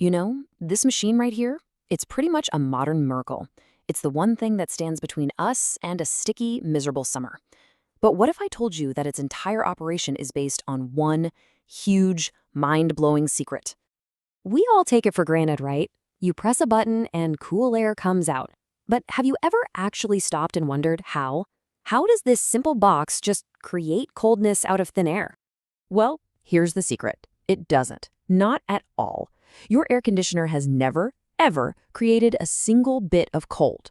You know, this machine right here, it's pretty much a modern miracle. It's the one thing that stands between us and a sticky, miserable summer. But what if I told you that its entire operation is based on one huge, mind-blowing secret? We all take it for granted, right? You press a button and cool air comes out. But have you ever actually stopped and wondered how? How does this simple box just create coldness out of thin air? Well, here's the secret. It doesn't. Not at all. Your air conditioner has never, ever created a single bit of cold.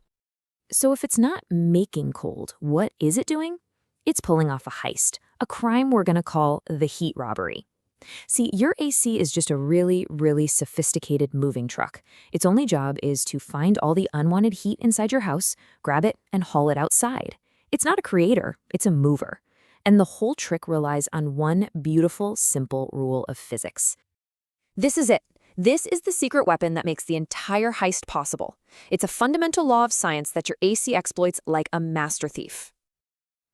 So if it's not making cold, what is it doing? It's pulling off a heist, a crime we're going to call the heat robbery. See, your AC is just a really, really sophisticated moving truck. Its only job is to find all the unwanted heat inside your house, grab it, and haul it outside. It's not a creator, it's a mover. And the whole trick relies on one beautiful, simple rule of physics. This is it. This is the secret weapon that makes the entire heist possible. It's a fundamental law of science that your AC exploits like a master thief.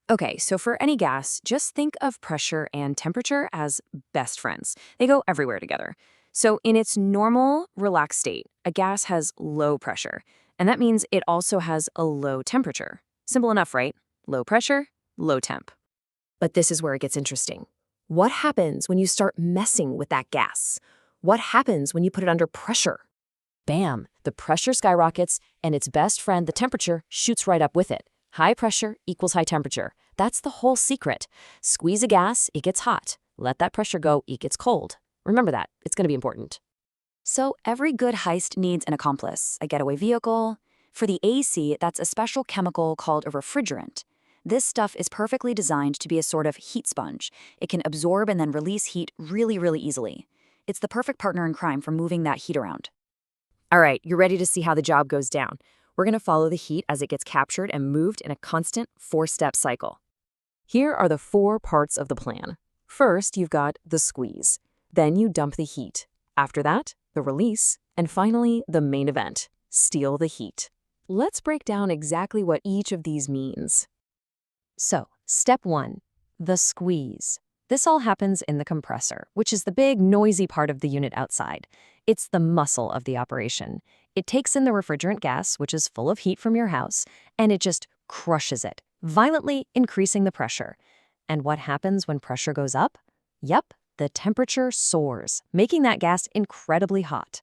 Okay, so for any gas, just think of pressure and temperature as best friends. They go everywhere together. So in its normal, relaxed state, a gas has low pressure, and that means it also has a low temperature. Simple enough, right? Low pressure, low temp. But this is where it gets interesting. What happens when you start messing with that gas? What happens when you put it under pressure? Bam! The pressure skyrockets, and its best friend, the temperature, shoots right up with it. High pressure equals high temperature. That's the whole secret. Squeeze a gas, it gets hot. Let that pressure go, it gets cold. Remember that. It's going to be important. So every good heist needs an accomplice, a getaway vehicle. For the AC, that's a special chemical called a refrigerant. This stuff is perfectly designed to be a sort of heat sponge. It can absorb and then release heat really, really easily. It's the perfect partner in crime for moving that heat around. All right, you're ready to see how the job goes down. We're going to follow the heat as it gets captured and moved in a constant 4-step cycle. Here are the 4 parts of the plan. First, you've got the squeeze. Then you dump the heat. After that, the release. And finally, the main event, steal the heat. Let's break down exactly what each of these means. So, step 1, the squeeze. This all happens in the compressor, which is the big, noisy part of the unit outside. It's the muscle of the operation. It takes in the refrigerant gas, which is full of heat from your house, and it just crushes it, violently increasing the pressure. And what happens when pressure goes up? Yep, the temperature soars, making that gas incredibly hot.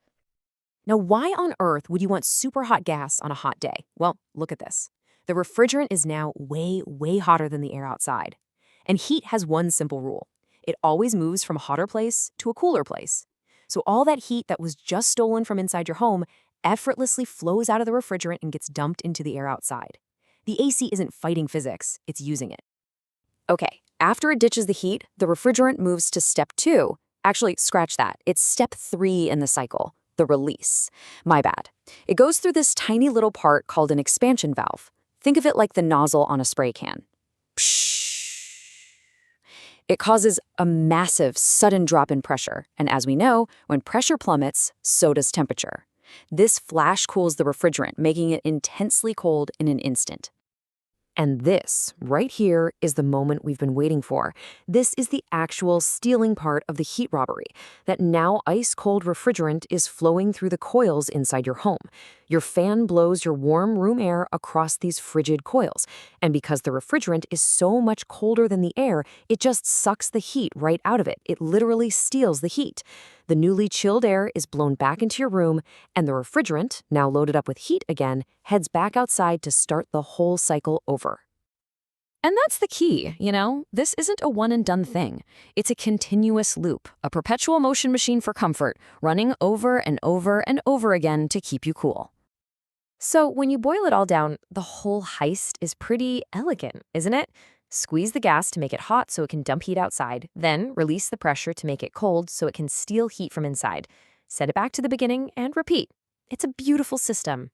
Now, why on earth would you want super hot gas on a hot day? Well, look at this. The refrigerant is now way, way hotter than the air outside. And heat has one simple rule. It always moves from a hotter place to a cooler place. So all that heat that was just stolen from inside your home effortlessly flows out of the refrigerant and gets dumped into the air outside. The AC isn't fighting physics, it's using it. Okay, after it ditches the heat, the refrigerant moves to step 2. Actually, scratch that. It's step 3 in the cycle, the release. My bad. It goes through this tiny little part called an expansion valve. Think of it like the nozzle on a spray can. Pshh. It causes a massive, sudden drop in pressure, and as we know, when pressure plummets, so does temperature. This flash cools the refrigerant, making it intensely cold in an instant. And this, right here, is the moment we've been waiting for. This is the actual stealing part of the heat robbery, that now ice-cold refrigerant is flowing through the coils inside your home. Your fan blows your warm room air across these frigid coils, and because the refrigerant is so much colder than the air, it just sucks the heat right out of it. It literally steals the heat. The newly chilled air is blown back into your room, and the refrigerant, now loaded up with heat again, heads back outside to start the whole cycle over. And that's the key, you know? This isn't a one-and-done thing. It's a continuous loop, a perpetual motion machine for comfort, running over and over and over again to keep you cool. So when you boil it all down, the whole heist is pretty elegant, isn't it? Squeeze the gas to make it hot so it can dump heat outside, then release the pressure to make it cold so it can steal heat from inside. Set it back to the beginning and repeat. It's a beautiful system.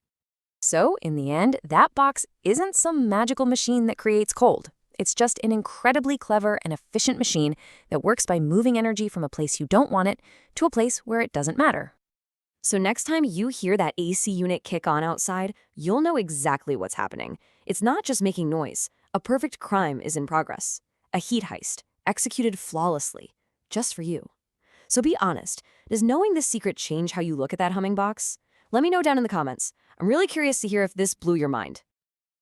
So, in the end, that box isn't some magical machine that creates cold. It's just an incredibly clever and efficient machine that works by moving energy from a place you don't want it to a place where it doesn't matter. So next time you hear that AC unit kick on outside, you'll know exactly what's happening. It's not just making noise. A perfect crime is in progress. A heat heist, executed flawlessly, just for you. So be honest. Does knowing this secret change how you look at that humming box? Let me know down in the comments. I'm really curious to hear if this blew your mind.